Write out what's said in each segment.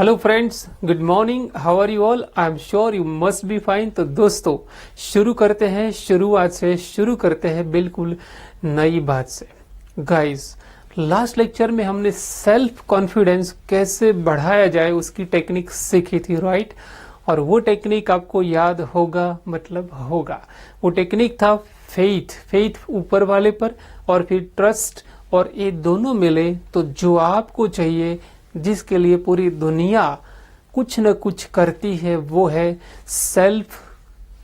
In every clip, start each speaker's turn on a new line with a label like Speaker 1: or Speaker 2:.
Speaker 1: Hello friends, good morning. How are you all? I am sure you must be fine. तो दोस्तों, शुरू करते हैं शुरुआत से, शुरू करते हैं बिल्कुल नई बात से। गाइस, लास्ट लेक्चर में हमने सेल्फ कॉन्फिडेंस कैसे बढ़ाया जाए उसकी टेक्निक सीखी थी, राइट? और वो टेक्निक आपको याद होगा, मतलब होगा। वो टेक्निक था फेथ ऊपर वाले पर, और फिर ट्रस्ट, और ये दोनों मिले तो जो आपको चाहिए, जिसके लिए पूरी दुनिया कुछ न कुछ करती है, वो है सेल्फ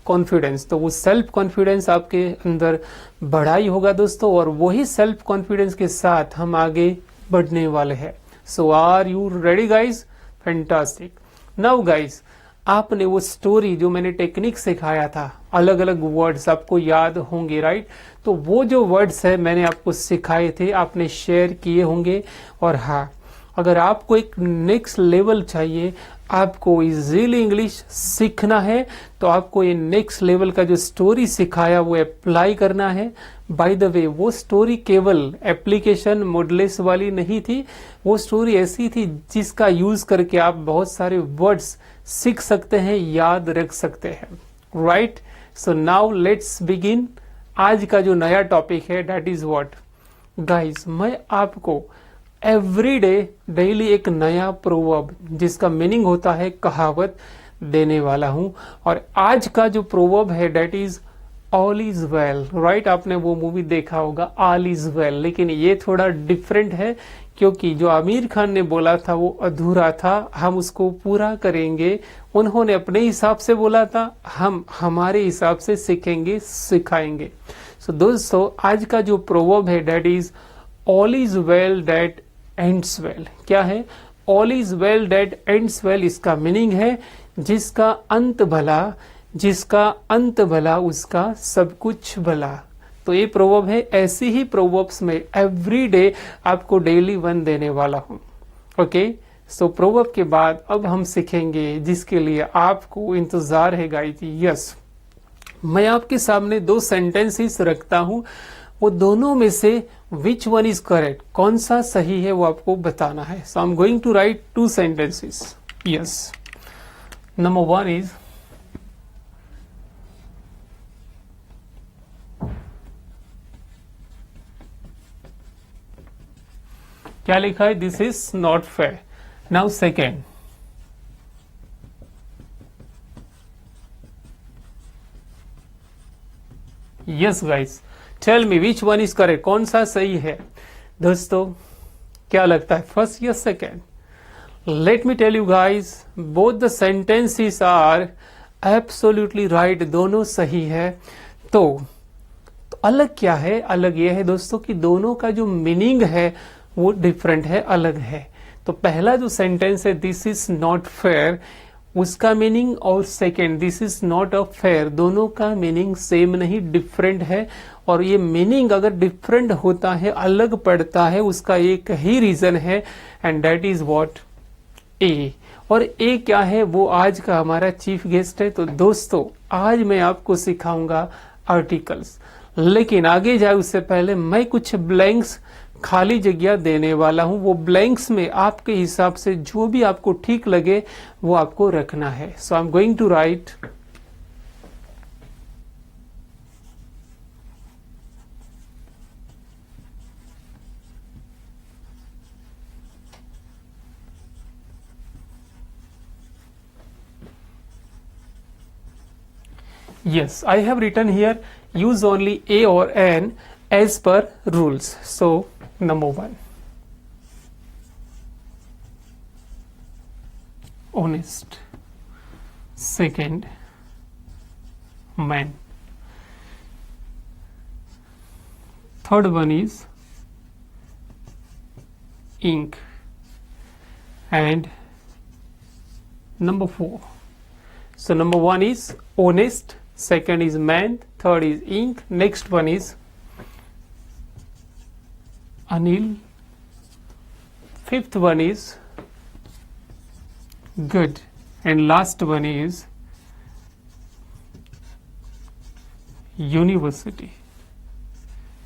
Speaker 1: कॉन्फिडेंस। तो वो सेल्फ कॉन्फिडेंस आपके अंदर बढ़ाई होगा दोस्तों, और वही सेल्फ कॉन्फिडेंस के साथ हम आगे बढ़ने वाले हैं। So are you ready guys? Fantastic. Now guys, आपने वो स्टोरी जो मैंने टेक्निक सिखाया था, अलग अलग वर्ड्स आपको याद होंगे, राइट? तो वो जो वर्ड्स है मैंने आपको सिखाए थे, आपने शेयर किए होंगे। और हाँ, अगर आपको एक नेक्स्ट लेवल चाहिए, आपको इजीली इंग्लिश सीखना है, तो आपको ये नेक्स्ट लेवल का जो स्टोरी सिखाया वो अप्लाई करना है। बाय द वे, वो स्टोरी केवल एप्लीकेशन मोडलेस वाली नहीं थी, वो स्टोरी ऐसी थी जिसका यूज करके आप बहुत सारे वर्ड्स सीख सकते हैं, याद रख सकते हैं, right? So now let's begin. आज का जो नया टॉपिक है, दैट इज व्हाट गाइस, मैं आपको एवरी डे डेली एक नया प्रोवर्ब जिसका मीनिंग होता है कहावत देने वाला हूं। और आज का जो प्रोवर्ब है that is all is well, right? आपने वो मूवी देखा होगा ऑल इज वेल, लेकिन ये थोड़ा डिफरेंट है, क्योंकि जो आमिर खान ने बोला था वो अधूरा था, हम उसको पूरा करेंगे। उन्होंने अपने हिसाब से बोला था, हम हमारे हिसाब से सीखेंगे, सिखाएंगे। सो दोस्तों, आज का जो प्रोवर्ब है that is all is well that ends well. क्या है? All is well that ends well. इसका मीनिंग है जिसका अंत भला, जिसका अंत भला उसका सब कुछ भला। तो ये प्रोवर्ब है। ऐसी ही प्रोवर्ब्स में एवरी डे आपको डेली वन देने वाला हूं। ओके, सो प्रोवर्ब के बाद अब हम सीखेंगे जिसके लिए आपको इंतजार है गाइस। यस, मैं आपके सामने दो सेंटेंसेस रखता हूं, वो दोनों में से विच वन इज करेक्ट, कौन सा सही है वो आपको बताना है। So I am going to write two sentences. Yes, number one is, क्या लिखा है? This is not fair. Now second, yes guys, tell me which one is correct, कौन सा सही है दोस्तों? क्या लगता है, फर्स्ट या second? Let me tell you guys, both the sentences are absolutely right, दोनों सही है। तो अलग क्या है? अलग ये है दोस्तों कि दोनों का जो मीनिंग है वो डिफरेंट है, अलग है। तो पहला जो सेंटेंस है दिस इज नॉट फेयर, उसका मीनिंग, और second this is not a fair, दोनों का मीनिंग सेम नहीं, डिफरेंट है। और ये मीनिंग अगर डिफरेंट होता है, अलग पड़ता है, उसका एक ही रीजन है, एंड दैट इज व्हाट? ए। और ए क्या है? वो आज का हमारा चीफ गेस्ट है। तो दोस्तों, आज मैं आपको सिखाऊंगा आर्टिकल्स, लेकिन आगे जाए उससे पहले मैं कुछ ब्लैंक्स, खाली जगह देने वाला हूं। वो ब्लैंक्स में आपके हिसाब से जो भी आपको ठीक लगे वो आपको रखना है। So I am going to write, yes, I have written here, use only a or an as per rules. So number one, honest. Second, man. Third one is ink. And number four. So number one is honest, second is man, third is ink, next one is Anil, fifth one is good, and last one is university.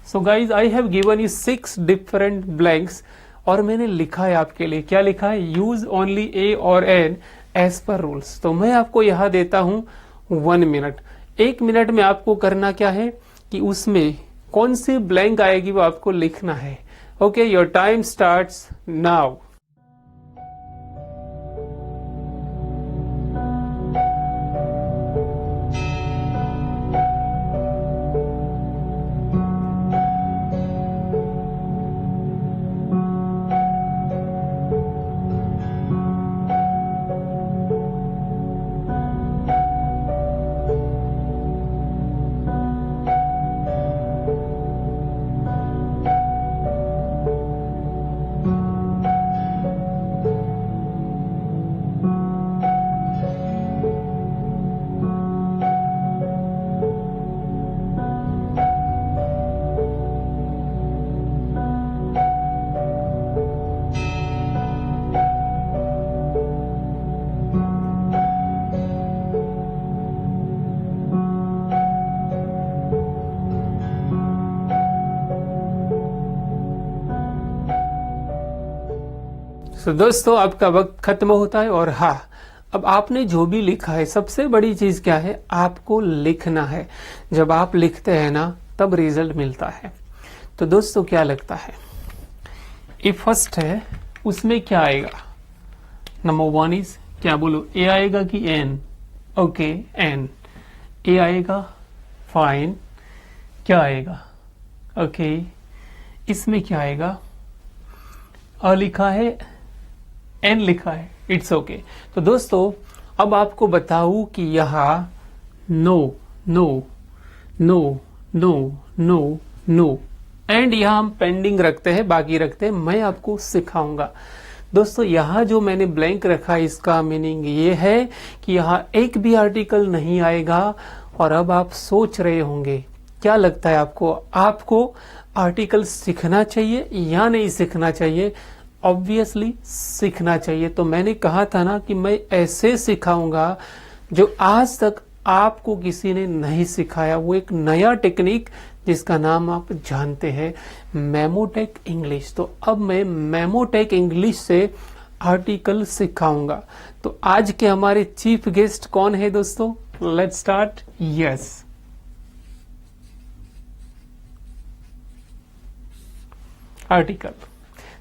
Speaker 1: So guys, I have given you 6 different blanks और मैंने लिखा है आपके लिए, क्या लिखा है, use only ए और एन एज पर रूल्स। तो मैं आपको यहाँ देता हूँ 1 मिनट। 1 मिनट में आपको करना क्या है कि उसमें कौन सी ब्लैंक आएगी वो आपको लिखना है। Okay, your time starts now. तो दोस्तों आपका वक्त खत्म होता है। और हाँ, अब आपने जो भी लिखा है, सबसे बड़ी चीज क्या है, आपको लिखना है। जब आप लिखते हैं ना तब रिजल्ट मिलता है। तो दोस्तों क्या लगता है, ये फर्स्ट है, उसमें क्या आएगा, नंबर 1 इज, क्या बोलो, ए आएगा कि एन? Okay, N. ए आएगा, फाइन। क्या आएगा, ओके। इसमें क्या आएगा, अ लिखा है, एन लिखा है, इट्स ओके। तो दोस्तों अब आपको बताऊं कि यहाँ no no no no no no and यहाँ हम पेंडिंग रखते हैं, बाकी रखते हैं, मैं आपको सिखाऊंगा। दोस्तों यहाँ जो मैंने ब्लैंक रखा है इसका मीनिंग ये है कि यहाँ एक भी आर्टिकल नहीं आएगा। और अब आप सोच रहे होंगे, क्या लगता है आपको आर्टिकल सीखना चाहिए या नहीं सीखना चाहिए? ऑब्वियसली सीखना चाहिए। तो मैंने कहा था ना कि मैं ऐसे सिखाऊंगा जो आज तक आपको किसी ने नहीं सिखाया। वो एक नया टेक्निक जिसका नाम आप जानते हैं, मेमोटेक इंग्लिश। तो अब मैं मेमोटेक इंग्लिश से आर्टिकल सिखाऊंगा। तो आज के हमारे चीफ गेस्ट कौन है दोस्तों? Let's start. Yes, article.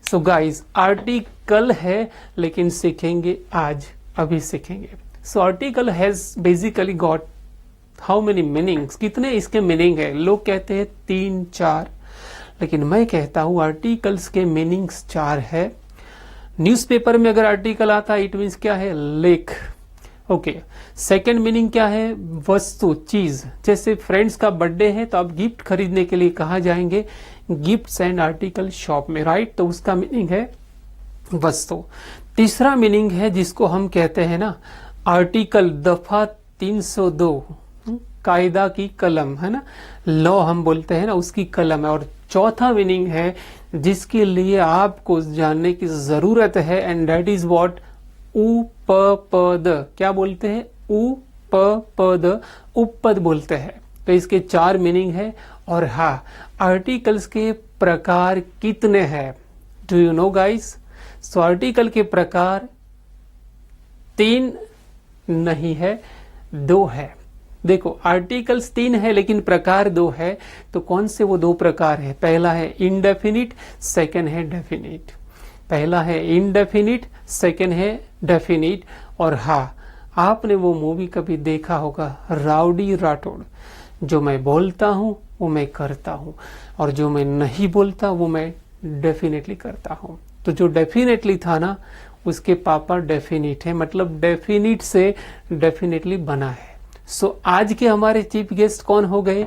Speaker 1: So guys, article है लेकिन सीखेंगे आज, अभी सीखेंगे। So article has basically got how many meanings? कितने इसके मीनिंग है? लोग कहते हैं 3-4, लेकिन मैं कहता हूं आर्टिकल्स के मीनिंग्स 4 है। न्यूज़पेपर में अगर आर्टिकल आता है इट मीन्स क्या है, लेख। ओके, सेकंड मीनिंग क्या है, वस्तु, चीज। जैसे फ्रेंड्स का बर्थडे है तो आप गिफ्ट खरीदने के लिए कहाँ जाएंगे, गिफ्ट्स एंड आर्टिकल शॉप में, राइट? तो उसका मीनिंग है वस्तु। तीसरा मीनिंग है जिसको हम कहते हैं ना आर्टिकल, दफा 302, कायदा की कलम, है ना, लॉ हम बोलते हैं ना, उसकी कलम है। और चौथा मीनिंग है जिसके लिए आपको जानने की जरूरत है, एंड दैट इज व्हाट, उपपद। क्या बोलते हैं? उपपद, उपपद बोलते हैं। तो इसके 4 मीनिंग है। और हाँ, आर्टिकल्स के प्रकार कितने हैं? Do you know guys? So article के प्रकार 3 नहीं है, 2 है। देखो, आर्टिकल्स 3 है लेकिन प्रकार 2 है। तो कौन से वो 2 प्रकार है? पहला है इनडेफिनिट, सेकंड है डेफिनिट। पहला है इनडेफिनिट, सेकंड है डेफिनिट। और हाँ, आपने वो मूवी कभी देखा होगा, राउडी राठौड़। जो मैं बोलता हूं वो मैं करता हूं, और जो मैं नहीं बोलता वो मैं डेफिनेटली करता हूं। तो जो डेफिनेटली था ना, उसके पापा डेफिनिट है, मतलब डेफिनिट से डेफिनेटली बना है। सो आज के हमारे चीफ गेस्ट कौन हो गए?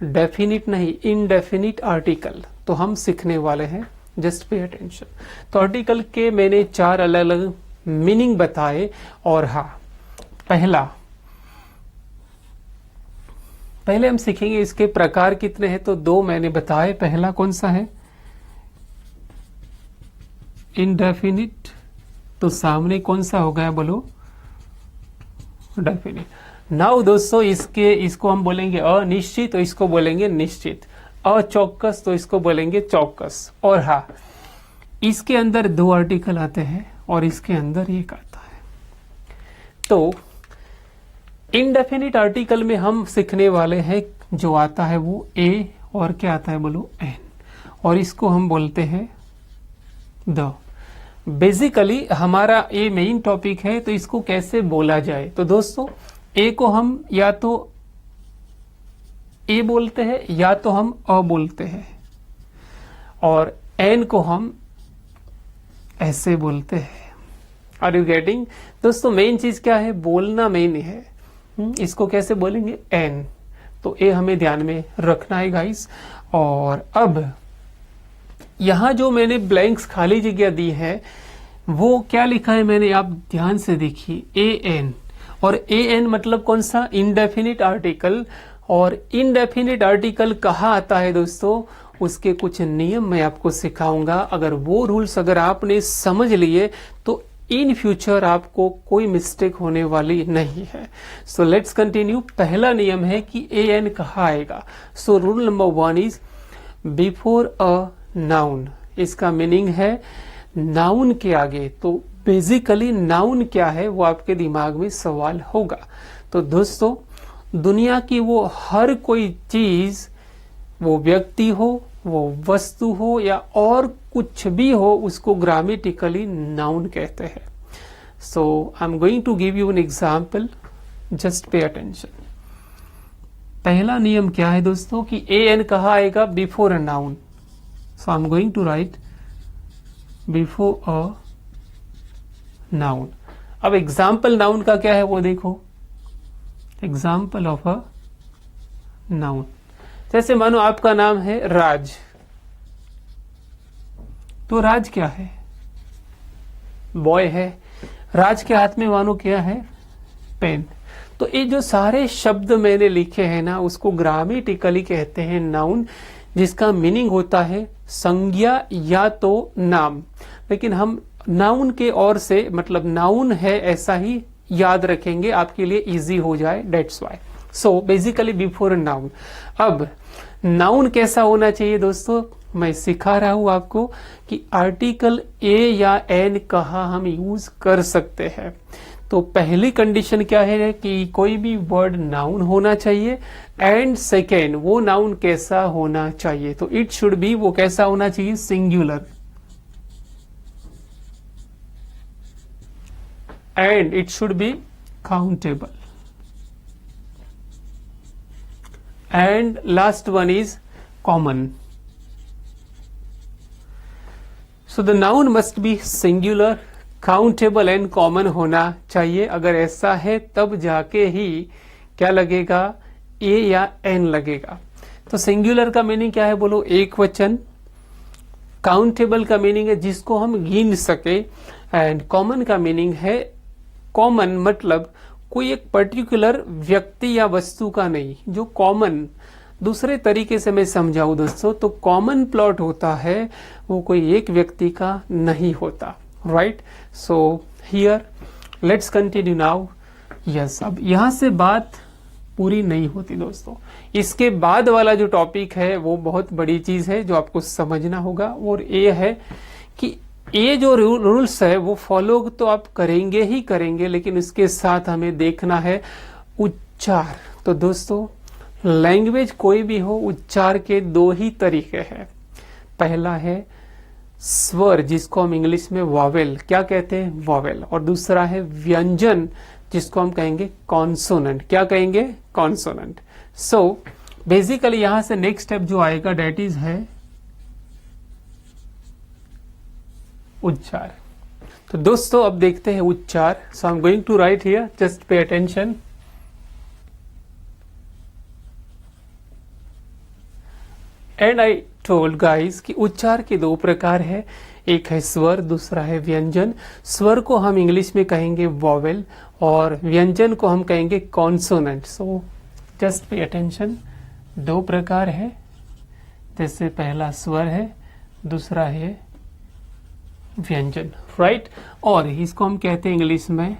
Speaker 1: डेफिनिट नहीं, इनडेफिनिट आर्टिकल। तो हम सीखने वाले हैं, जस्ट पे अटेंशन। तो आर्टिकल के मैंने 4 अलग अलग मीनिंग बताए। और हाँ, पहले हम सीखेंगे इसके प्रकार कितने हैं। तो 2 मैंने बताए। पहला कौन सा है? इनडेफिनिट। तो सामने कौन सा हो गया बोलो? डेफिनिट। नाउ दोस्तों, इसको हम बोलेंगे अनिश्चित, तो इसको बोलेंगे निश्चित। अचौकस तो इसको बोलेंगे चौकस। और हाँ, इसके अंदर 2 आर्टिकल आते हैं और इसके अंदर एक आता है। तो इनडेफिनिट आर्टिकल में हम सीखने वाले हैं, जो आता है वो ए और क्या आता है बोलो, एन, और इसको हम बोलते हैं द। बेसिकली हमारा ए मेन टॉपिक है, तो इसको कैसे बोला जाए। तो दोस्तों ए को हम या तो ए बोलते हैं या तो हम अ बोलते हैं, और एन को हम ऐसे बोलते हैं। Are you getting. दोस्तों मेन चीज क्या है, बोलना मेन है। इसको कैसे बोलेंगे, एन। तो ए हमें ध्यान में रखना है गाइस। और अब यहां जो मैंने ब्लैंक्स खाली जगह दी है वो क्या लिखा है मैंने, आप ध्यान से देखिए, ए एन। और ए एन मतलब कौन सा, इनडेफिनिट आर्टिकल। और इनडेफिनिट आर्टिकल कहाँ आता है दोस्तों, उसके कुछ नियम मैं आपको सिखाऊंगा। अगर वो रूल्स अगर आपने समझ लिए तो इन फ्यूचर आपको कोई मिस्टेक होने वाली नहीं है। So let's continue. पहला नियम है कि ए एन कहाँ आएगा। So rule number 1 is before a noun. इसका मीनिंग है नाउन के आगे। तो बेसिकली नाउन क्या है वो आपके दिमाग में सवाल होगा। तो दोस्तों दुनिया की वो हर कोई चीज, वो व्यक्ति हो, वो वस्तु हो, या और कुछ भी हो, उसको ग्रामेटिकली नाउन कहते हैं। So I am going to give you an example, just pay attention. पहला नियम क्या है दोस्तों कि ए एन कहाँ आएगा, before a noun. So I am going to write before a noun. अब एग्जाम्पल नाउन का क्या है वो देखो, एग्जाम्पल ऑफ अ नाउन। जैसे मानो आपका नाम है राज, तो राज क्या है, बॉय है। राज के हाथ में मानो क्या है, पेन। तो ये जो सारे शब्द मैंने लिखे हैं ना, उसको ग्रामेटिकली कहते हैं नाउन, जिसका मीनिंग होता है संज्ञा या तो नाम। लेकिन हम नाउन के और से मतलब नाउन है ऐसा ही याद रखेंगे, आपके लिए इजी हो जाए, that's why. So basically before noun. अब नाउन कैसा होना चाहिए दोस्तों, मैं सिखा रहा हूं आपको कि आर्टिकल ए या एन कहाँ हम यूज कर सकते हैं। तो पहली कंडीशन क्या है कि कोई भी वर्ड नाउन होना चाहिए, एंड सेकेंड वो नाउन कैसा होना चाहिए, तो इट शुड बी, वो कैसा होना चाहिए, singular, and it should be countable, and last one is common. So the noun must be singular, countable and common होना चाहिए। अगर ऐसा है तब जाके ही क्या लगेगा, ए या एन लगेगा। तो सिंगुलर का मीनिंग क्या है बोलो, एक वचन। काउंटेबल का मीनिंग है जिसको हम गिन सके, एंड कॉमन का मीनिंग है, कॉमन मतलब कोई एक पर्टिकुलर व्यक्ति या वस्तु का नहीं, जो कॉमन। दूसरे तरीके से मैं समझाऊं दोस्तों, तो कॉमन प्लॉट होता है वो कोई एक व्यक्ति का नहीं होता, right. So here let's continue now. Yes, अब यहां से बात पूरी नहीं होती दोस्तों, इसके बाद वाला जो टॉपिक है वो बहुत बड़ी चीज है जो आपको समझना होगा। और ये है कि ये जो रूल्स है वो फॉलो तो आप करेंगे ही करेंगे, लेकिन इसके साथ हमें देखना है उच्चार। तो दोस्तों लैंग्वेज कोई भी हो, उच्चार के 2 ही तरीके हैं। पहला है स्वर, जिसको हम इंग्लिश में वॉवेल क्या कहते हैं, वॉवेल। और दूसरा है व्यंजन, जिसको हम कहेंगे कॉन्सोनेंट। क्या कहेंगे, कॉन्सोनेंट। सो बेसिकली यहां से नेक्स्ट स्टेप जो आएगा डेट इज है उच्चार। तो दोस्तों अब देखते हैं उच्चार। So I am going to write here, just pay attention. And I told guys कि उच्चार के 2 प्रकार है, एक है स्वर, दूसरा है व्यंजन। स्वर को हम इंग्लिश में कहेंगे वॉवेल और व्यंजन को हम कहेंगे consonant. So just pay attention, 2 प्रकार है, जैसे पहला स्वर है, दूसरा है व्यंजन, राइट। और इसको हम कहते हैं इंग्लिश में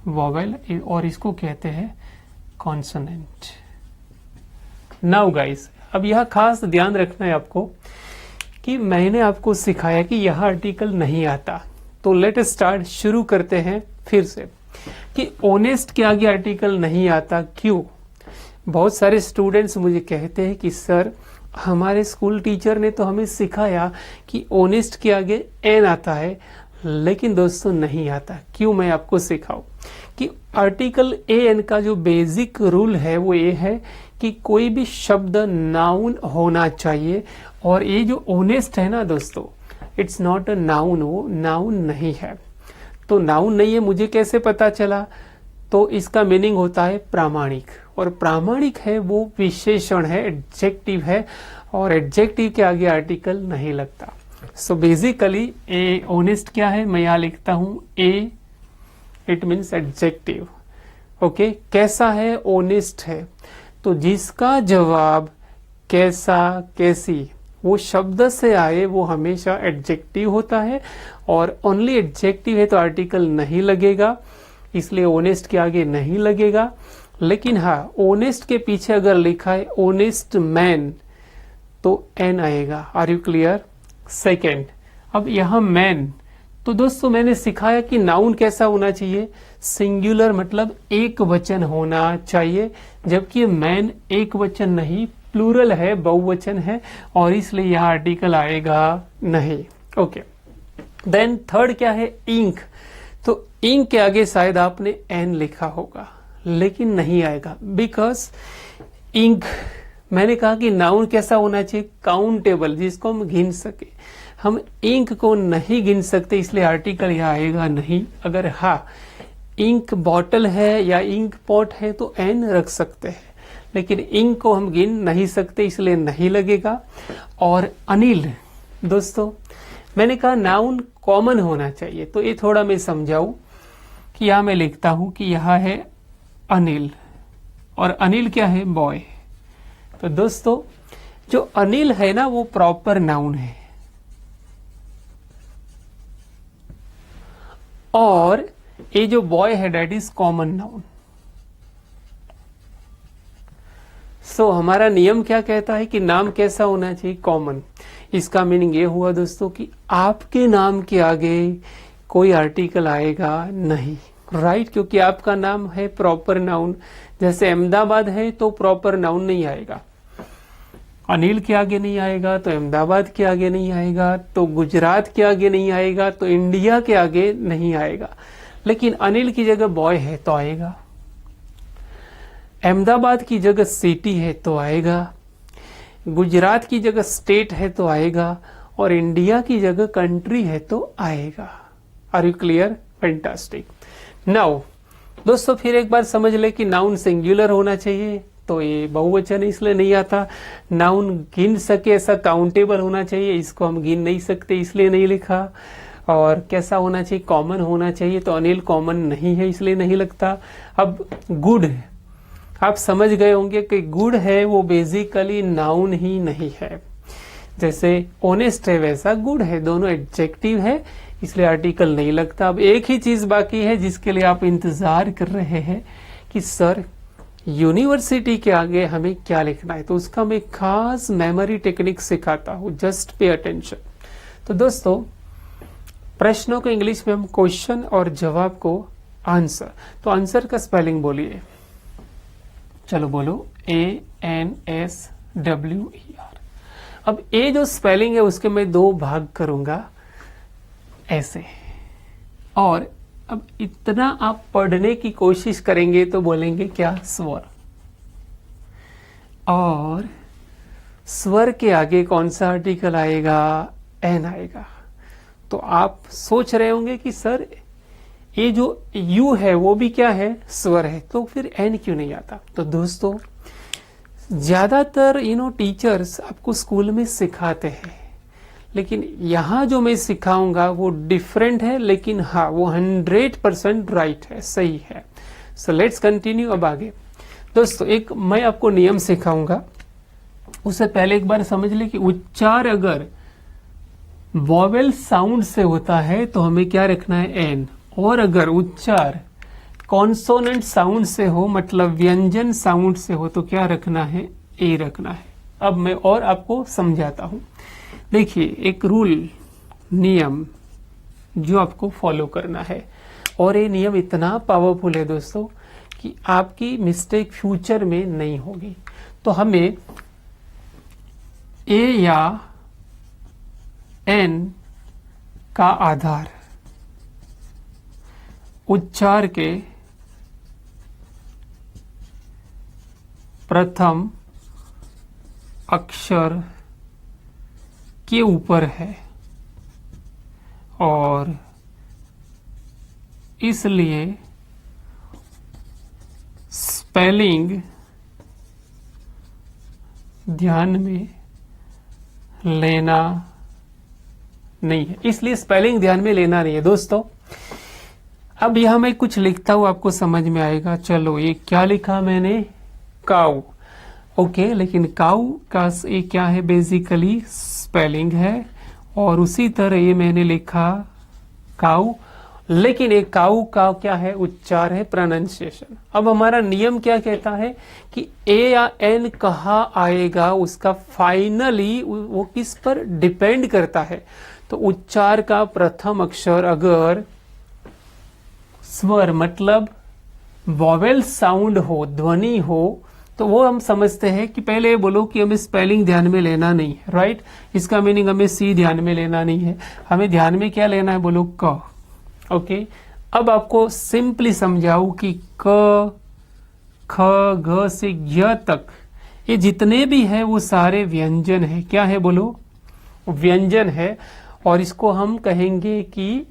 Speaker 1: वॉवेल और इसको कहते हैं कॉन्सोनेंट। नाउ गाइस, अब यह खास ध्यान रखना है आपको कि मैंने आपको सिखाया कि यह आर्टिकल नहीं आता। तो लेट स्टार्ट, शुरू करते हैं फिर से कि ऑनेस्ट के आगे आर्टिकल नहीं आता क्यों। बहुत सारे स्टूडेंट्स मुझे कहते हैं कि सर हमारे स्कूल टीचर ने तो हमें सिखाया कि ऑनेस्ट के आगे एन आता है, लेकिन दोस्तों नहीं आता। क्यों, मैं आपको सिखाऊं कि आर्टिकल ए एन का जो बेसिक रूल है वो ये है कि कोई भी शब्द नाउन होना चाहिए। और ये जो ऑनेस्ट है ना दोस्तों, इट्स नॉट अ नाउन, वो नाउन नहीं है। तो नाउन नहीं है, मुझे कैसे पता चला? तो इसका मीनिंग होता है प्रामाणिक, और प्रामाणिक है वो विशेषण है, एडजेक्टिव है, और एडजेक्टिव के आगे आर्टिकल नहीं लगता। सो बेसिकली ए ऑनेस्ट क्या है, मैं यहां लिखता हूं ए, इट मीन्स एडजेक्टिव। ओके, कैसा है? ऑनेस्ट है। तो जिसका जवाब कैसा, कैसी वो शब्द से आए वो हमेशा एडजेक्टिव होता है, और ओनली एडजेक्टिव है तो आर्टिकल नहीं लगेगा, इसलिए ऑनेस्ट के आगे नहीं लगेगा। लेकिन हाँ, ऑनेस्ट के पीछे अगर लिखा है ऑनेस्ट मैन तो एन आएगा। Are you clear? सेकेंड, अब यहां मैन, तो दोस्तों मैंने सिखाया कि नाउन कैसा होना चाहिए, सिंगुलर, मतलब एक वचन होना चाहिए, जबकि मैन एक वचन नहीं, प्लूरल है, बहुवचन है, और इसलिए यह आर्टिकल आएगा नहीं। ओके, देन थर्ड क्या है, इंक। तो इंक के आगे शायद आपने एन लिखा होगा, लेकिन नहीं आएगा, बिकॉज इंक, मैंने कहा कि नाउन कैसा होना चाहिए, काउंटेबल, जिसको हम गिन सके। हम इंक को नहीं गिन सकते, इसलिए आर्टिकल यहां आएगा नहीं। अगर हाँ इंक बॉटल है या इंक पॉट है तो एन रख सकते हैं, लेकिन इंक को हम गिन नहीं सकते, इसलिए नहीं लगेगा। और अनिल, दोस्तों मैंने कहा नाउन कॉमन होना चाहिए, तो ये थोड़ा मैं समझाऊं कि यहां मैं लिखता हूं कि यहां है अनिल, और अनिल क्या है, बॉय। तो दोस्तों जो अनिल है ना वो प्रॉपर नाउन है, और ये जो बॉय है डेट इज कॉमन नाउन। सो हमारा नियम क्या कहता है कि नाम कैसा होना चाहिए, कॉमन। इसका मीनिंग ये हुआ दोस्तों कि आपके नाम के आगे कोई आर्टिकल आएगा नहीं, राइट, क्योंकि आपका नाम है प्रॉपर नाउन। जैसे अहमदाबाद है तो प्रॉपर नाउन नहीं आएगा, अनिल के आगे नहीं आएगा तो अहमदाबाद के आगे नहीं आएगा, तो गुजरात के आगे नहीं आएगा, तो इंडिया के आगे नहीं आएगा। लेकिन अनिल की जगह बॉय है तो आएगा, अहमदाबाद की जगह सिटी है तो आएगा, गुजरात की जगह स्टेट है तो आएगा, और इंडिया की जगह कंट्री है तो आएगा। Are you clear? Fantastic. Now दोस्तों फिर एक बार समझ ले कि नाउन सिंगुलर होना चाहिए, तो ये बहुवचन इसलिए नहीं आता। नाउन गिन सके ऐसा काउंटेबल होना चाहिए, इसको हम गिन नहीं सकते इसलिए नहीं लिखा। और कैसा होना चाहिए, कॉमन होना चाहिए, तो अनिल कॉमन नहीं है इसलिए नहीं लगता। अब गुड है, आप समझ गए होंगे कि गुड है वो बेसिकली नाउन ही नहीं है। जैसे ऑनेस्ट है वैसा गुड है, दोनों एडजेक्टिव है, इसलिए आर्टिकल नहीं लगता। अब एक ही चीज बाकी है जिसके लिए आप इंतजार कर रहे हैं कि सर यूनिवर्सिटी के आगे हमें क्या लिखना है, तो उसका मैं खास मेमोरी टेक्निक सिखाता हूं, जस्ट पे अटेंशन। तो दोस्तों प्रश्नों को इंग्लिश में हम क्वेश्चन और जवाब को आंसर, तो आंसर का स्पेलिंग बोलिए, चलो बोलो, ANSWER। अब ए जो स्पेलिंग है उसके मैं दो भाग करूंगा ऐसे, और अब इतना आप पढ़ने की कोशिश करेंगे तो बोलेंगे क्या, स्वर। और स्वर के आगे कौन सा आर्टिकल आएगा, एन आएगा। तो आप सोच रहे होंगे कि सर ये जो यू है वो भी क्या है, स्वर है, तो फिर एन क्यों नहीं आता। तो दोस्तों ज्यादातर टीचर्स आपको स्कूल में सिखाते हैं, लेकिन यहां जो मैं सिखाऊंगा वो डिफरेंट है, लेकिन हाँ वो 100% राइट है, सही है। So let's continue. अब आगे दोस्तों एक मैं आपको नियम सिखाऊंगा, उससे पहले एक बार समझ ले कि उच्चार अगर वॉवेल साउंड से होता है तो हमें क्या रखना है, एन, और अगर उच्चार कॉन्सोनेंट साउंड से हो, मतलब व्यंजन साउंड से हो, तो क्या रखना है, ए रखना है। अब मैं और आपको समझाता हूं। देखिए एक रूल, नियम जो आपको फॉलो करना है, और ये नियम इतना पावरफुल है दोस्तों कि आपकी मिस्टेक फ्यूचर में नहीं होगी। तो हमें ए या एन का आधार उच्चार के प्रथम अक्षर के ऊपर है, और इसलिए स्पेलिंग ध्यान में लेना नहीं है। इसलिए स्पेलिंग ध्यान में लेना नहीं है दोस्तों। अब यहां मैं कुछ लिखता हूं, आपको समझ में आएगा। चलो ये क्या लिखा मैंने, काऊ। ओके, लेकिन काऊ का ये क्या है, बेसिकली स्पेलिंग है, और उसी तरह ये मैंने लिखा काऊ, लेकिन एक काऊ का क्या है, उच्चार है, प्रोनाउंसिएशन। अब हमारा नियम क्या कहता है कि ए या एन कहाँ आएगा, उसका फाइनली वो किस पर डिपेंड करता है। तो उच्चार का प्रथम अक्षर अगर स्वर मतलब वॉवेल साउंड हो, ध्वनि हो, तो वो हम समझते हैं कि पहले बोलो कि हमें स्पेलिंग ध्यान में लेना नहीं है, राइट। इसका मीनिंग हमें सी ध्यान में लेना नहीं है, हमें ध्यान में क्या लेना है, बोलो क। ओके, अब आपको सिंपली समझाऊं कि क, ख, घ से य तक ये जितने भी है वो सारे व्यंजन है। क्या है बोलो, व्यंजन है, और इसको हम कहेंगे कि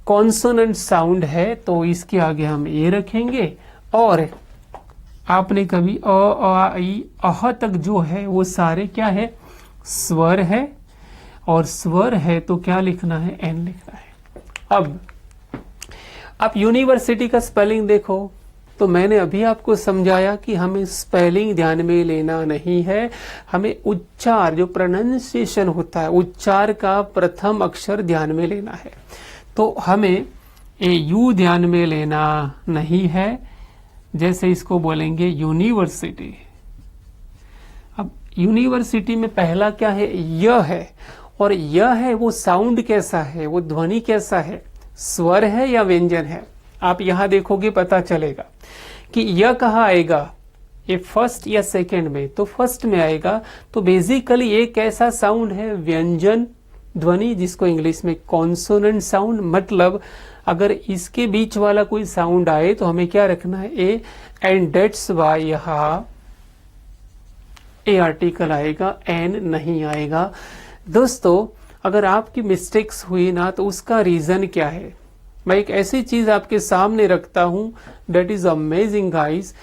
Speaker 1: कॉन्सोनेंट साउंड है, तो इसके आगे हम ए रखेंगे। और आपने कभी अ, आ, ई, अह तक जो है वो सारे क्या है, स्वर है, और स्वर है तो क्या लिखना है, एन लिखना है। अब आप यूनिवर्सिटी का स्पेलिंग देखो, तो मैंने अभी आपको समझाया कि हमें स्पेलिंग ध्यान में लेना नहीं है, हमें उच्चार जो प्रोनाउंसिएशन होता है, उच्चार का प्रथम अक्षर ध्यान में लेना है। तो हमें ए यू ध्यान में लेना नहीं है, जैसे इसको बोलेंगे यूनिवर्सिटी। अब यूनिवर्सिटी में पहला क्या है, य है, और य है वो साउंड कैसा है, वो ध्वनि कैसा है, स्वर है या व्यंजन है। आप यहां देखोगे पता चलेगा कि यह कहाँ आएगा, ये फर्स्ट या सेकंड में, तो फर्स्ट में आएगा। तो बेसिकली एक ऐसा साउंड है, व्यंजन ध्वनि, जिसको इंग्लिश में कॉन्सोनेंट साउंड, मतलब अगर इसके बीच वाला कोई साउंड आए तो हमें क्या रखना है, ए, एंड डेट्स वाई यहां ए आर्टिकल आएगा, एन नहीं आएगा। दोस्तों अगर आपकी मिस्टेक्स हुई ना, तो उसका रीजन क्या है, मैं एक ऐसी चीज आपके सामने रखता हूं, दैट इज अमेजिंग गाइस,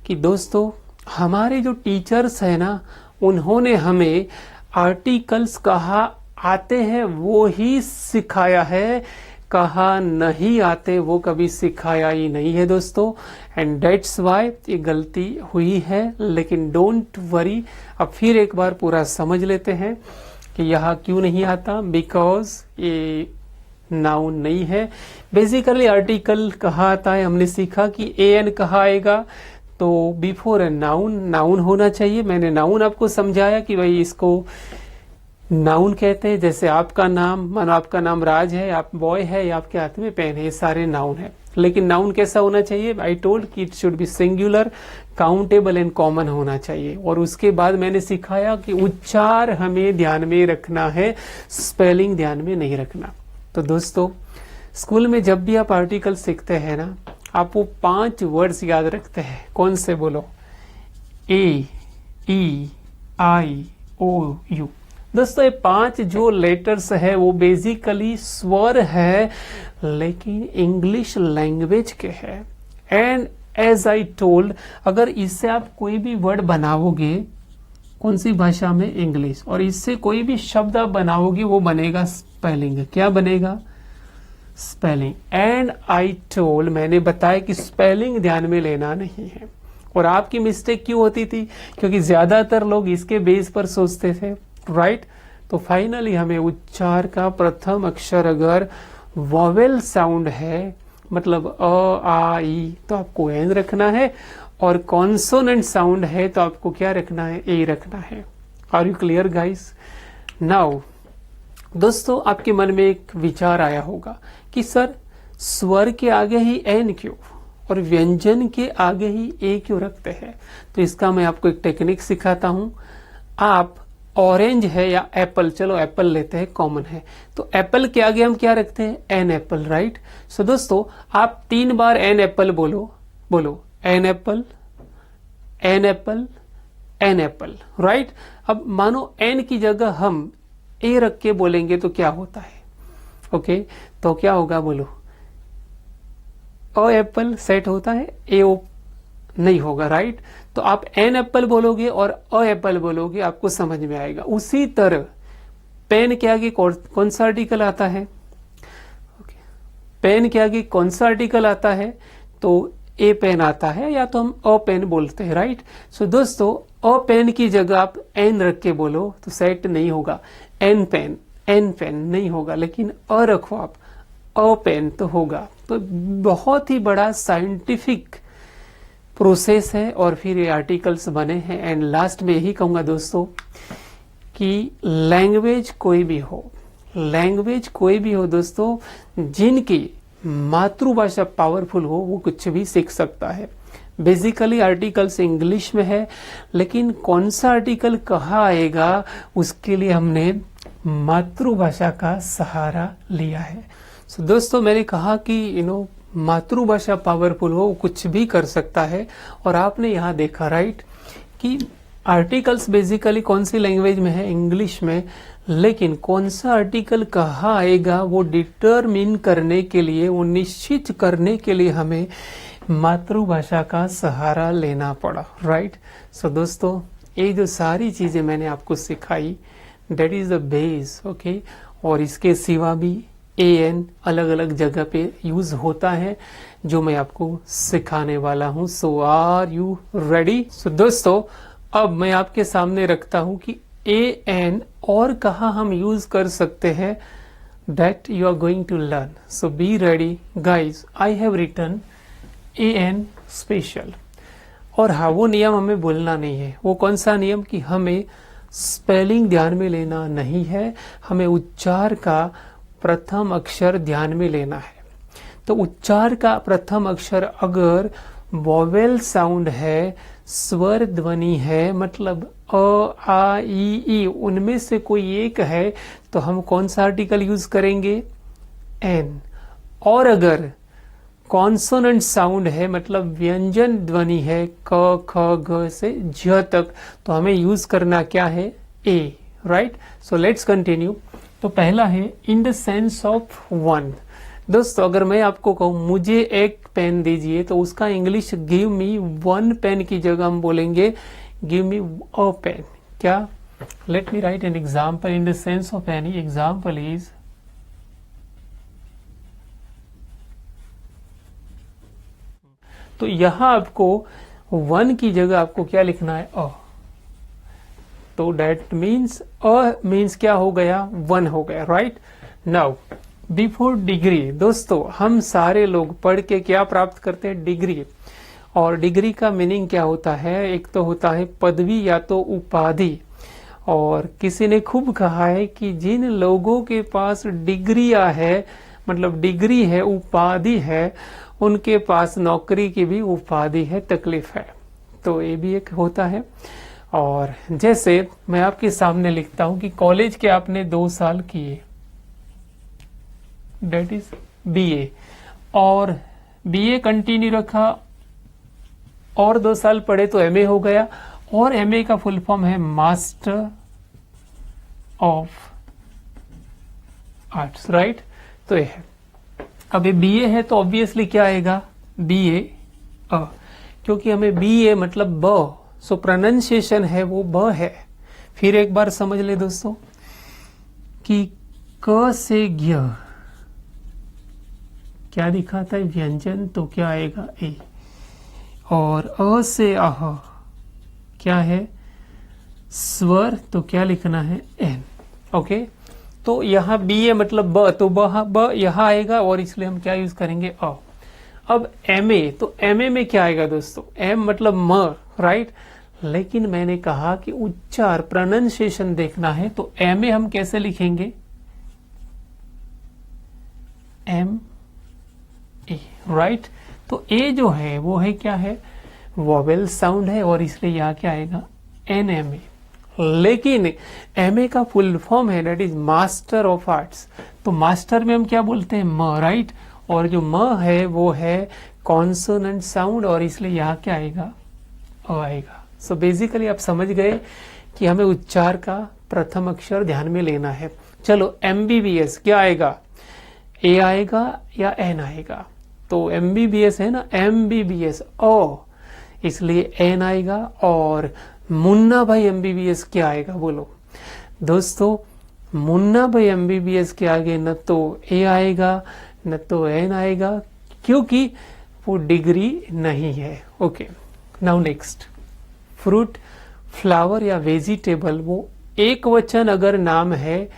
Speaker 1: कि दोस्तों हमारे जो टीचर्स है ना, उन्होंने हमें आर्टिकल्स कहाँ आते हैं वो ही सिखाया है, कहाँ नहीं आते वो कभी सिखाया ही नहीं है दोस्तों। एंड डेट्स वाई ये गलती हुई है, लेकिन डोंट वरी, अब फिर एक बार पूरा समझ लेते हैं कि यहाँ क्यों नहीं आता, बिकॉज ये नाउन नहीं है। बेसिकली आर्टिकल कहाँ आता है, हमने सीखा कि ए एन कहाँ आएगा, तो बिफोर ए नाउन, नाउन होना चाहिए। मैंने नाउन आपको समझाया कि भाई इसको नाउन कहते हैं, जैसे आपका नाम, मानो आपका नाम राज है, आप बॉय है, या आपके हाथ में पेन है, ये सारे नाउन है। लेकिन नाउन कैसा होना चाहिए, आई टोल्ड कि it should be singular, countable and common होना चाहिए। और उसके बाद मैंने सिखाया कि उच्चार हमें ध्यान में रखना है, स्पेलिंग ध्यान में नहीं रखना। तो दोस्तों स्कूल में जब भी आप आर्टिकल सीखते हैं ना, आप वो 5 वर्ड्स याद रखते हैं। कौन से बोलो, ए, ई, आई, ओ, यू। दोस्तों ये 5 जो लेटर्स है वो बेसिकली स्वर है, लेकिन इंग्लिश लैंग्वेज के है। एंड एज आई टोल्ड, अगर इससे आप कोई भी वर्ड बनाओगे, कौन सी भाषा में, इंग्लिश, और इससे कोई भी शब्द आप बनाओगे वो बनेगा स्पेलिंग। क्या बनेगा, स्पेलिंग। एंड आई टोल्ड, मैंने बताया कि स्पेलिंग ध्यान में लेना नहीं है। और आपकी मिस्टेक क्यों होती थी, क्योंकि ज्यादातर लोग इसके बेस पर सोचते थे, राइट। तो फाइनली हमें उच्चार का प्रथम अक्षर अगर वॉवेल साउंड है, मतलब अ, आ, ई, तो आपको एन रखना है, और कॉन्सोनेंट साउंड है तो आपको क्या रखना है, ए रखना है। Are you clear guys? Now दोस्तों आपके मन में एक विचार आया होगा कि सर स्वर के आगे ही एन क्यों और व्यंजन के आगे ही ए क्यों रखते हैं। तो इसका मैं आपको एक टेक्निक सिखाता हूं। आप ऑरेंज है या एप्पल, चलो एप्पल लेते हैं, कॉमन है, तो एप्पल के आगे हम क्या रखते हैं, एन एप्पल, राइट। सो दोस्तों आप 3 बार एन एप्पल बोलो an apple, an apple, an apple, right. अब मानो एन की जगह हम ए रख के बोलेंगे तो क्या होता है, ओके तो क्या होगा बोलो, अ एप्पल सेट होता है, ए ओ नहीं होगा, राइट। तो आप एन एप्पल बोलोगे और अ एप्पल बोलोगे, आपको समझ में आएगा। उसी तरह पेन के आगे कौन सा आर्टिकल आता है, पेन के आगे कौन सा आर्टिकल आता है, तो ए पेन आता है, या तो हम अ पेन बोलते हैं, राइट। सो दोस्तों अ पेन की जगह आप एन रख के बोलो तो सेट नहीं होगा, एन पेन नहीं होगा, लेकिन अ रखो आप, अ पेन तो होगा। तो बहुत ही बड़ा साइंटिफिक प्रोसेस है और फिर ये आर्टिकल्स बने हैं। एंड लास्ट में यही कहूंगा दोस्तों कि लैंग्वेज कोई भी हो दोस्तों, जिनकी मातृभाषा पावरफुल हो वो कुछ भी सीख सकता है। बेसिकली आर्टिकल्स इंग्लिश में है, लेकिन कौन सा आर्टिकल कहाँ आएगा उसके लिए हमने मातृभाषा का सहारा लिया है। सो दोस्तों मैंने कहा कि मातृभाषा पावरफुल हो, कुछ भी कर सकता है। और आपने यहाँ देखा, राइट, कि आर्टिकल्स बेसिकली कौन सी लैंग्वेज में है, इंग्लिश में, लेकिन कौन सा आर्टिकल कहाँ आएगा वो डिटरमिन करने के लिए, वो निश्चित करने के लिए हमें मातृभाषा का सहारा लेना पड़ा, राइट। सो दोस्तों ये जो सारी चीजें मैंने आपको सिखाई, that is the base, okay. और इसके सिवा भी एन अलग अलग जगह पे यूज होता है जो मैं आपको सिखाने वाला हूं। सो आर यू रेडी। सो दोस्तों अब मैं आपके सामने रखता हूं कि ए एन और कहा हम यूज कर सकते हैं, that you are going to learn. So be ready guys, I have written a an special. और हाँ, वो नियम हमें बोलना नहीं है। वो कौन सा नियम, कि हमें स्पेलिंग ध्यान में लेना नहीं है, हमें उच्चार का प्रथम अक्षर ध्यान में लेना है। तो उच्चार का प्रथम अक्षर अगर वोवेल साउंड है, स्वर ध्वनि है, मतलब अ आ ई उनमें से कोई एक है, तो हम कौन सा आर्टिकल यूज करेंगे, एन। और अगर कॉन्सोनेंट साउंड है, मतलब व्यंजन ध्वनि है, क ख ग से ज तक, तो हमें यूज करना क्या है, ए, राइट। So let's continue. तो पहला है इन द सेंस ऑफ वन। दोस्तों अगर मैं आपको कहूं मुझे एक पेन दीजिए, तो उसका English give me one pen की जगह हम बोलेंगे गिव मी अ पेन। क्या, let me write an example in the sense of any. Example is, तो यहां आपको वन की जगह आपको क्या लिखना है, अ। तो डेट मीन्स अ मीन्स क्या हो गया, वन हो गया, राइट। नाउ बिफोर डिग्री, दोस्तों हम सारे लोग पढ़ के क्या प्राप्त करते हैं, डिग्री। और डिग्री का मीनिंग क्या होता है, एक तो होता है पदवी या तो उपाधि। और किसी ने खूब कहा है कि जिन लोगों के पास डिग्रियां है, मतलब डिग्री है, उपाधि है, उनके पास नौकरी की भी उपाधि है, तकलीफ है। तो ये भी एक होता है। और जैसे मैं आपके सामने लिखता हूं कि कॉलेज के आपने 2 साल किए, डेट इज बीए, और बीए कंटिन्यू रखा और 2 साल पढ़े तो एमए हो गया। और एमए का फुल फॉर्म है मास्टर ऑफ आर्ट्स, राइट। तो ये है, अब ये बीए है तो ऑब्वियसली क्या आएगा, बीए अ, क्योंकि हमें बीए मतलब ब, सो प्रोनाउंसिएशन है वो ब है। फिर एक बार समझ ले दोस्तों कि क से ज्ञ क्या दिखाता है, व्यंजन, तो क्या आएगा, ए। और अ से आह क्या है, स्वर, तो क्या लिखना है, एन, ओके। तो यहाँ बी ए मतलब ब, तो ब यहाँ आएगा, और इसलिए हम क्या यूज करेंगे, अ। अब एम ए, तो एम ए में क्या आएगा दोस्तों, एम मतलब म, राइट। लेकिन मैंने कहा कि उच्चार प्रोनाउंसिएशन देखना है, तो एम ए हम कैसे लिखेंगे, एम ए, राइट। तो ए जो है वो है क्या है, वोवेल साउंड है और इसलिए यहाँ क्या आएगा, एन एम ए। लेकिन एम ए का फुल फॉर्म है that is master of arts. तो मास्टर में हम क्या बोलते हैं, म, राइट। और जो म है वो है कॉन्सोनेंट साउंड और इसलिए यहाँ क्या आएगा, अ आएगा। सो बेसिकली आप समझ गए कि हमें उच्चार का प्रथम अक्षर ध्यान में लेना है। चलो एमबीबीएस क्या आएगा, ए आएगा या एन आएगा। तो एमबीबीएस है ना, एमबीबीएस ओ, इसलिए एन आएगा। और मुन्ना भाई एमबीबीएस क्या आएगा बोलो दोस्तों, मुन्ना भाई एमबीबीएस के आगे न तो ए आएगा न तो एन आएगा, क्योंकि वो डिग्री नहीं है। Okay, now next, fruit, flower या वेजिटेबल, वो एक वचन अगर नाम है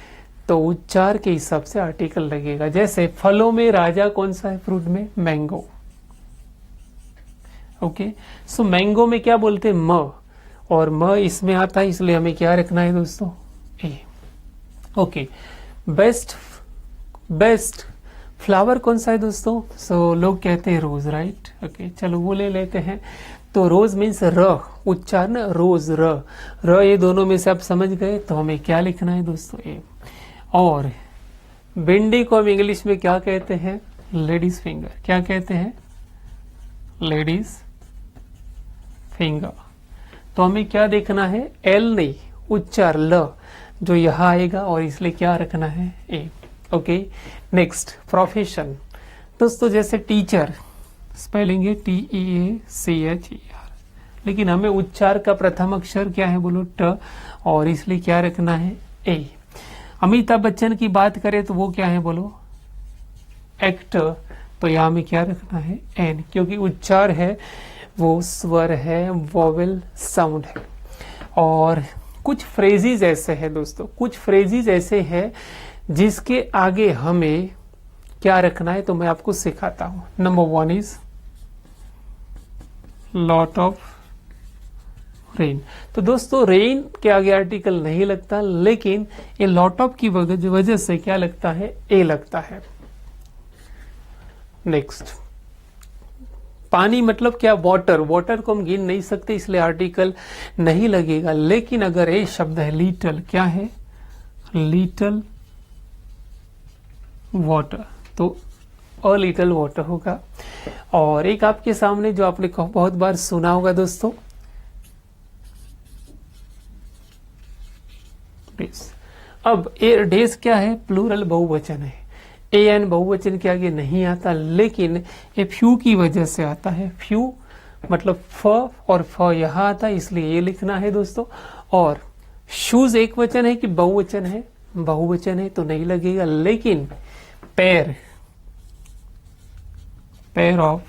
Speaker 1: तो उच्चार के हिसाब से आर्टिकल लगेगा। जैसे फलों में राजा कौन सा है, फ्रूट में मैंगो। ओके, सो मैंगो में क्या बोलते हैं, म, और म इसमें आता है इसलिए हमें क्या रखना है दोस्तों, ए। ओके, बेस्ट, बेस्ट फ्लावर कौन सा है दोस्तों, सो लोग कहते हैं रोज, राइट। ओके, चलो वो ले लेते हैं। तो रोज मीन्स र, उच्चार ना, रोज र, ये दोनों में से आप समझ गए। तो हमें क्या लिखना है दोस्तों, ए। और भिंडी को हम इंग्लिश में क्या कहते हैं, लेडीज फिंगर। क्या कहते हैं, लेडीज फिंगर। तो हमें क्या देखना है, एल नहीं, उच्चार ल जो यहाँ आएगा और इसलिए क्या रखना है, ए। ओके, नेक्स्ट, प्रोफेशन दोस्तों, जैसे टीचर स्पेलिंग है TEACHER, लेकिन हमें उच्चार का प्रथम अक्षर क्या है बोलो, ट, और इसलिए क्या रखना है, ए। अमिताभ बच्चन की बात करें तो वो क्या है बोलो, एक्टर। तो यहाँ में क्या रखना है, एन, क्योंकि उच्चार है वो स्वर है, वोवेल साउंड है। और कुछ फ्रेजेस ऐसे हैं दोस्तों, कुछ फ्रेजेस ऐसे हैं जिसके आगे हमें क्या रखना है, तो मैं आपको सिखाता हूं। Number 1 is lot of rain. तो दोस्तों रेन के आगे आर्टिकल नहीं लगता, लेकिन ये लॉट ऑफ की वजह से क्या लगता है, ए लगता है। नेक्स्ट, पानी मतलब क्या, वाटर। वाटर को हम गिन नहीं सकते इसलिए आर्टिकल नहीं लगेगा, लेकिन अगर ए शब्द है लिटल, क्या है, लिटल वाटर, तो अ लिटल वाटर होगा। और एक आपके सामने जो आपने बहुत बार सुना होगा दोस्तों, डेज। अब ए डेज क्या है, प्लूरल बहुवचन है। ए एन बहुवचन के आगे नहीं आता, लेकिन ये फ्यू की वजह से आता है। फ्यू मतलब फ, और फ यहां आता है इसलिए ये लिखना है दोस्तों। और शूज एक वचन है कि बहुवचन है, बहुवचन है तो नहीं लगेगा, लेकिन पैर, पेयर ऑफ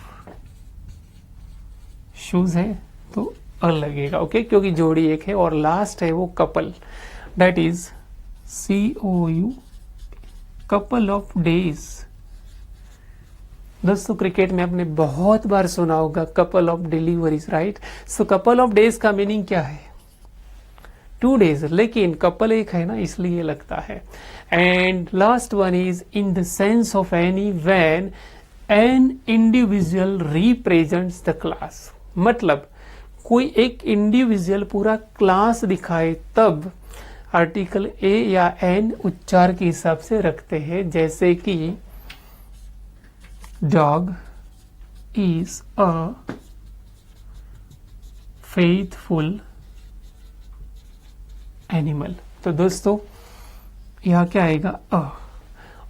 Speaker 1: शूज है तो अ लगेगा। ओके, क्योंकि जोड़ी एक है। और लास्ट है वो couple, that is COU, couple of days. दोस्तों क्रिकेट में आपने बहुत बार सुना होगा couple of deliveries, right. So couple of days का मीनिंग क्या है, 2 डेज, लेकिन कपल एक है ना इसलिए लगता है। And last one is in the sense of any when an individual represents the class. मतलब कोई एक इंडिविजुअल पूरा क्लास दिखाए तब आर्टिकल ए या एन उच्चार के हिसाब से रखते हैं। जैसे कि dog is a faithful animal. तो दोस्तों यहाँ क्या आएगा, अ।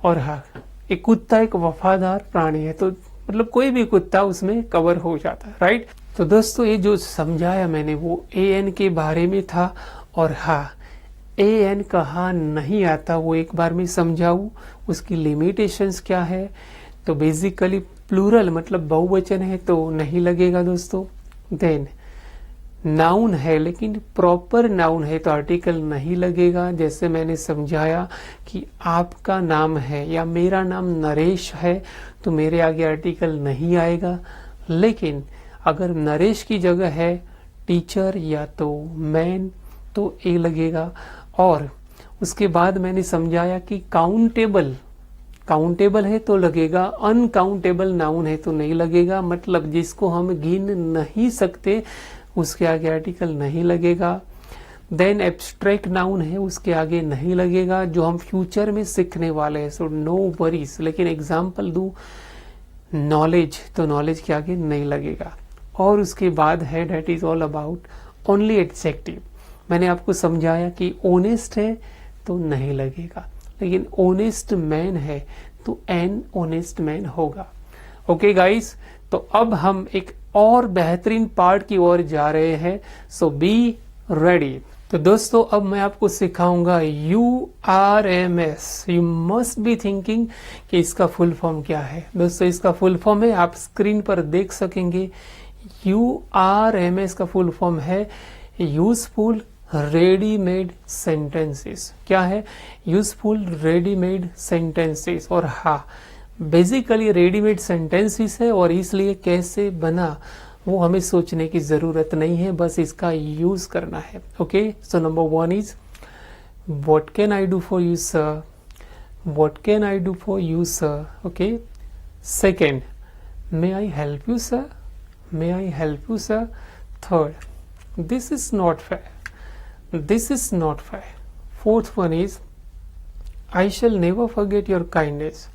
Speaker 1: और हाँ, एक कुत्ता एक वफादार प्राणी है, तो मतलब कोई भी कुत्ता उसमें कवर हो जाता है, राइट। तो दोस्तों ये जो समझाया मैंने वो ए एन के बारे में था। और हाँ, ए एन कहाँ नहीं आता वो एक बार में समझाऊं, उसकी लिमिटेशंस क्या है। तो बेसिकली प्लूरल मतलब बहुवचन है तो नहीं लगेगा दोस्तों। देन नाउन है लेकिन प्रॉपर नाउन है तो आर्टिकल नहीं लगेगा। जैसे मैंने समझाया कि आपका नाम है या मेरा नाम नरेश है तो मेरे आगे आर्टिकल नहीं आएगा, लेकिन अगर नरेश की जगह है टीचर या तो मैन तो ए लगेगा। और उसके बाद मैंने समझाया कि काउंटेबल काउंटेबल है तो लगेगा, अनकाउंटेबल नाउन है तो नहीं लगेगा, मतलब जिसको हम गिन नहीं सकते उसके आगे आर्टिकल नहीं लगेगा। देन एब्स्ट्रैक्ट नाउन है, उसके आगे नहीं लगेगा, जो हम फ्यूचर में सीखने वाले हैं, सो नो वरीज। लेकिन एग्जाम्पल दूं नॉलेज, तो नॉलेज के आगे नहीं लगेगा। और उसके बाद है that is all about only adjective. मैंने आपको समझाया कि ऑनेस्ट है तो नहीं लगेगा, लेकिन ऑनेस्ट मैन है तो एन ऑनेस्ट मैन होगा। ओके गाइस, तो अब हम एक और बेहतरीन पार्ट की ओर जा रहे हैं, सो बी रेडी। तो दोस्तों अब मैं आपको सिखाऊंगा URMS। You must be thinking कि इसका फुल फॉर्म क्या है। दोस्तों इसका फुल फॉर्म है, आप स्क्रीन पर देख सकेंगे, URMS का फुल फॉर्म है यूजफुल रेडीमेड सेंटेंसेस। क्या है? Useful readymade sentences. और हाँ, बेसिकली रेडीमेड सेंटेंसेस है, और इसलिए कैसे बना वो हमें सोचने की जरूरत नहीं है, बस इसका यूज करना है। Okay, so number 1 is what can I do for you sir, what can I do for you sir. Okay, second, may I help you sir, may I help you sir. Third, this is not fair, this is not fair. Fourth one is I shell never forget your kindness,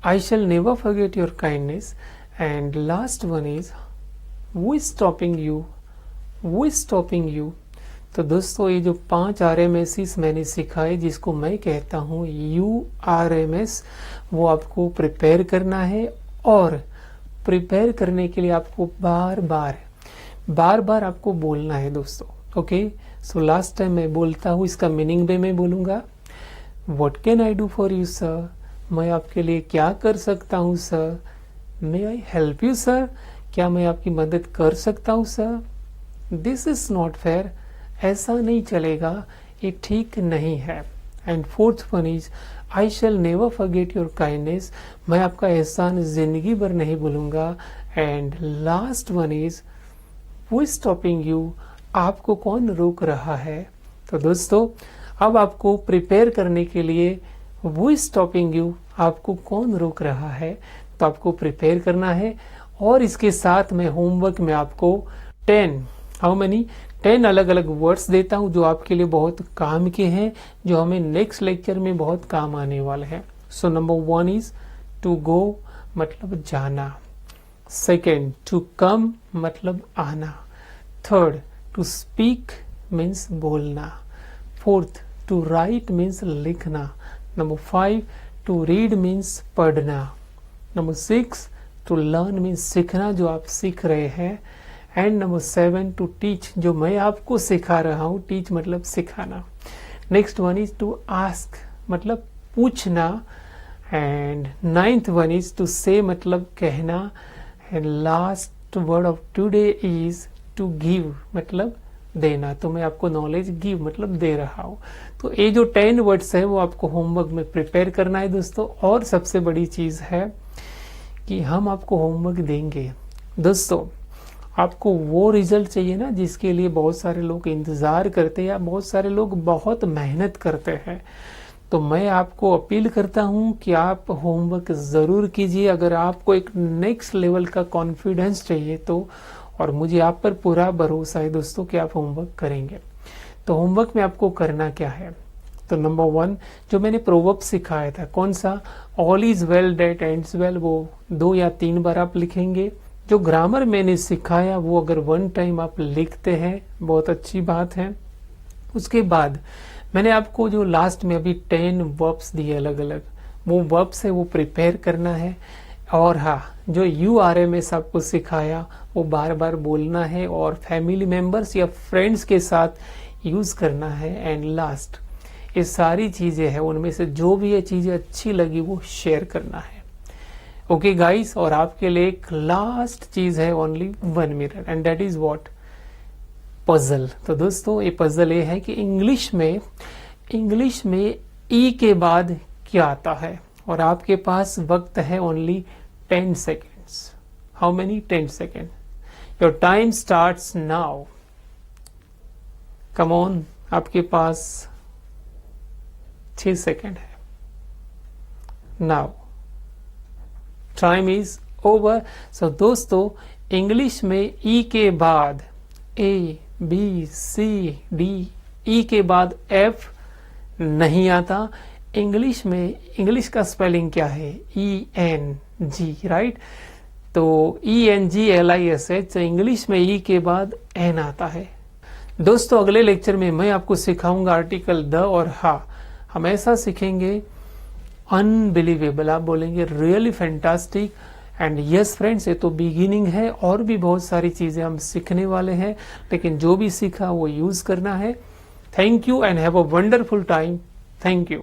Speaker 1: I shell never forget your kindness. And last one is Who is stopping you? Who is stopping you? तो दोस्तों ये जो 5 RMSs मैंने सिखाए, जिसको मैं कहता हूँ URMS, वो आपको प्रिपेयर करना है। और प्रिपेयर करने के लिए आपको बार बार आपको बोलना है दोस्तों। ओके, सो लास्ट टाइम मैं बोलता हूँ, इसका मीनिंग भी मैं बोलूँगा। What can I do for you sir? मैं आपके लिए क्या कर सकता हूँ sir. May I help you sir? क्या मैं आपकी मदद कर सकता हूँ sir. This is not fair, ऐसा नहीं चलेगा, ये ठीक नहीं है। And fourth one is I shell never forget your kindness, मैं आपका एहसान जिंदगी भर नहीं भूलूंगा। And last one is who is stopping you, आपको कौन रोक रहा है। तो दोस्तों अब आपको प्रिपेयर करने के लिए हु इज स्टॉपिंग यू, आपको कौन रोक रहा है, तो आपको प्रिपेयर करना है। और इसके साथ मैं होमवर्क में आपको 10 अलग अलग वर्ड्स देता हूं, जो आपके लिए बहुत काम के हैं, जो हमें नेक्स्ट लेक्चर में बहुत काम आने वाले हैं। So number 1 is to go, मतलब जाना। सेकेंड, टू कम, मतलब आना। थर्ड, टू स्पीक मीन्स बोलना। फोर्थ, टू राइट मीन्स लिखना। नंबर 5, टू रीड मीन्स पढ़ना। नंबर 6, टू लर्न मीन्स सीखना, जो आप सीख रहे हैं। एंड नंबर 7, टू टीच, जो मैं आपको सिखा रहा हूँ, टीच मतलब सिखाना। Next one is to ask, मतलब पूछना। And 9th one is to say, मतलब कहना। And last word of today is to give, मतलब देना। तो मैं आपको नॉलेज गिव मतलब दे रहा हूँ। तो ये जो 10 वर्ड्स है वो आपको होमवर्क में प्रिपेयर करना है दोस्तों। और सबसे बड़ी चीज है कि हम आपको होमवर्क देंगे दोस्तों, आपको वो रिजल्ट चाहिए ना जिसके लिए बहुत सारे लोग इंतजार करते हैं, या बहुत सारे लोग बहुत मेहनत करते हैं। तो मैं आपको अपील करता हूं कि आप होमवर्क जरूर कीजिए, अगर आपको एक नेक्स्ट लेवल का कॉन्फिडेंस चाहिए तो। और मुझे आप पर पूरा भरोसा है दोस्तों कि आप होमवर्क करेंगे। तो होमवर्क में आपको करना क्या है, तो नंबर 1 जो मैंने प्रोवर्ब सिखाया था, कौन सा, all is well that ends well, वो 2 या 3 बार आप लिखेंगे। जो ग्रामर मैंने सिखाया वो अगर 1 टाइम आप लिखते हैं बहुत अच्छी बात है। उसके बाद मैंने आपको जो लास्ट में अभी 10 वर्ब्स दिए अलग अलग, वो वर्ब्स है वो प्रिपेयर करना है। और हाँ, जो URMS आपको सिखाया वो बार बार बोलना है, और फैमिली मेंबर्स या फ्रेंड्स के साथ यूज करना है। एंड लास्ट, ये सारी चीजें हैं, उनमें से जो भी ये चीजें अच्छी लगी वो शेयर करना है। ओके गाइस, और आपके लिए एक लास्ट चीज है, only 1 minute, and that is what, puzzle. तो दोस्तों ये पजल ये है कि इंग्लिश में ई के बाद क्या आता है, और आपके पास वक्त है only 10 seconds. How many? 10 second. Your time starts now. Come on, आपके पास 6 सेकेंड है। Now time is over. So दोस्तों, इंग्लिश में ई के बाद ए बी सी डी, ई के बाद एफ नहीं आता। इंग्लिश में इंग्लिश का स्पेलिंग क्या है? E N G, right. तो ENGLISH, तो इंग्लिश में ई के बाद एन आता है। दोस्तों, अगले लेक्चर में मैं आपको सिखाऊंगा आर्टिकल द और हा। हम ऐसा सीखेंगे अनबिलीवेबल, आप बोलेंगे really fantastic. And yes friends, ये तो बिगिनिंग है, और भी बहुत सारी चीजें हम सीखने वाले हैं, लेकिन जो भी सीखा वो यूज करना है। Thank you and have a wonderful time. Thank you.